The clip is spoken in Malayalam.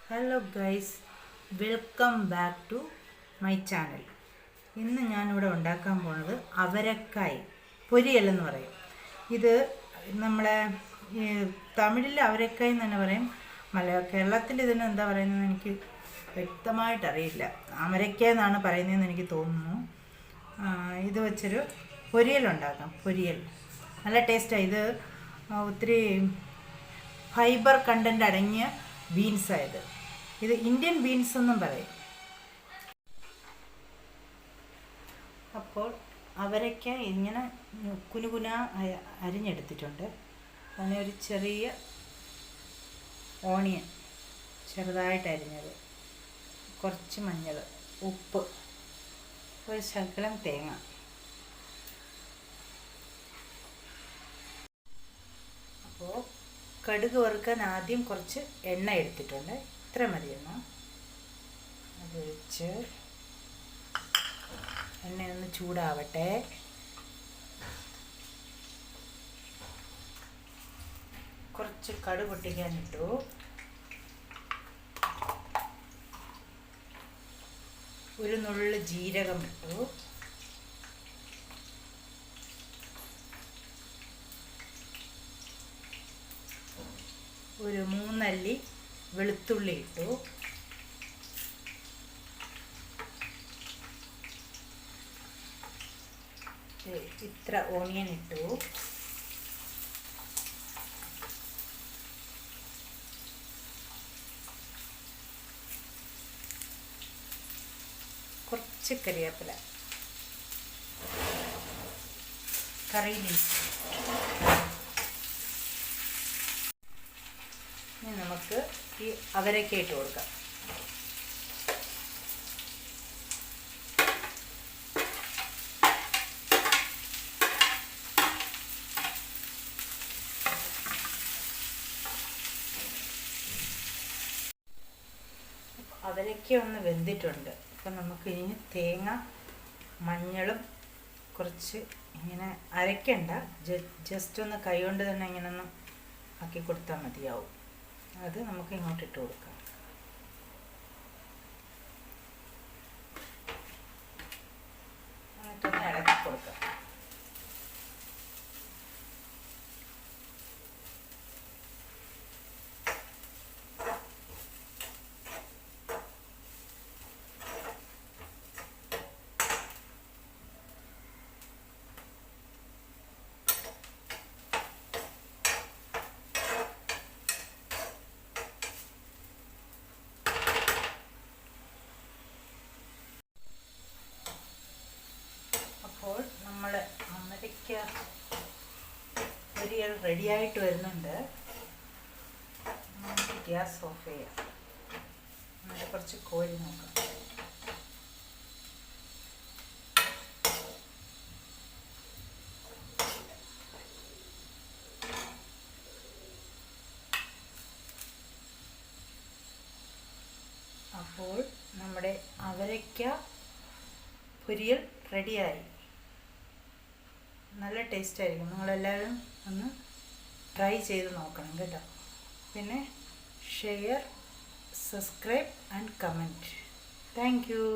Hello guys, welcome back to my channel. ഇന്ന് ഞാനിവിടെ ഉണ്ടാക്കാൻ പോണത് അവരക്കായ് പൊരിയലെന്ന് പറയും. ഇത് നമ്മളെ തമിഴിൽ അവരക്കായ് എന്ന് തന്നെ പറയും. കേരളത്തിൽ ഇതിന് എന്താ പറയുന്നതെന്ന് എനിക്ക് വ്യക്തമായിട്ടറിയില്ല. അമരക്ക എന്നാണ് പറയുന്നതെന്ന് എനിക്ക് തോന്നുന്നു. ഇത് വെച്ചൊരു പൊരിയലുണ്ടാക്കാം. പൊരിയൽ നല്ല ടേസ്റ്റാണ്. ഇത് ഒത്തിരി ഫൈബർ കണ്ടൻറ്റ് അടങ്ങിയ ബീൻസായത്. ഇത് ഇന്ത്യൻ ബീൻസ് എന്നും പറയും. അപ്പോൾ അവരയ്ക്ക ഇങ്ങനെ കുനുകുന അരിഞ്ഞെടുത്തിട്ടുണ്ട്. അങ്ങനെ ഒരു ചെറിയ ഓണിയൻ ചെറുതായിട്ട് അരിഞ്ഞത്, കുറച്ച് മഞ്ഞൾ, ഉപ്പ്, ഒരു ശകലം തേങ്ങ. അപ്പോൾ കടുക് വറുക്കാൻ ആദ്യം കുറച്ച് എണ്ണ എടുത്തിട്ടുണ്ട്. ഇത്ര മതി എണ്ണ. അത് ഒഴിച്ച് എണ്ണയൊന്ന് ചൂടാവട്ടെ. കുറച്ച് കടുക് പൊട്ടിക്കാനിട്ടു. ഒരു നുള്ളു ജീരകം ഇട്ടു. ഒരു 3 അല്ലി വെളുത്തുള്ളി ഇട്ടു. ഇത്ര ഓണിയൻ ഇട്ടു. കുറച്ച് കരിവേപ്പില, കറി ലീഫ്. ഇനി നമുക്ക് ഈ അവരക്ക ഇട്ട് കൊടുക്കാം. അവരക്ക ഒന്ന് വെന്തിട്ടുണ്ട്. അപ്പം നമുക്ക് ഇനി തേങ്ങ, മഞ്ഞളും കുറച്ച് ഇങ്ങനെ അരയ്ക്കണ്ട, ജസ്റ്റ് ഒന്ന് കൈ കൊണ്ട് തന്നെ ഇങ്ങനെ ഒന്ന് ആക്കി കൊടുത്താൽ മതിയാവും. അത് നമുക്ക് ഇങ്ങോട്ട് ഇട്ട് കൊടുക്കാം. എന്നിട്ടൊന്ന് ഇളക്കി കൊടുക്കാം. അപ്പോൾ നമ്മൾ അമരക്ക പൊരിയൽ റെഡിയായിട്ട് വരുന്നുണ്ട്. നമുക്ക് ഗ്യാസ് ഓഫ് ചെയ്യാം. എന്നിട്ട് കുറച്ച് കോരി നോക്കാം. അപ്പോൾ നമ്മുടെ അവരക്ക പൊരിയൽ റെഡിയായി. നല്ല ടേസ്റ്റ് ആയിരിക്കും. നിങ്ങളെല്ലാവരും ഒന്ന് ട്രൈ ചെയ്ത് നോക്കണം കേട്ടോ. പിന്നെ share, subscribe and comment. Thank you.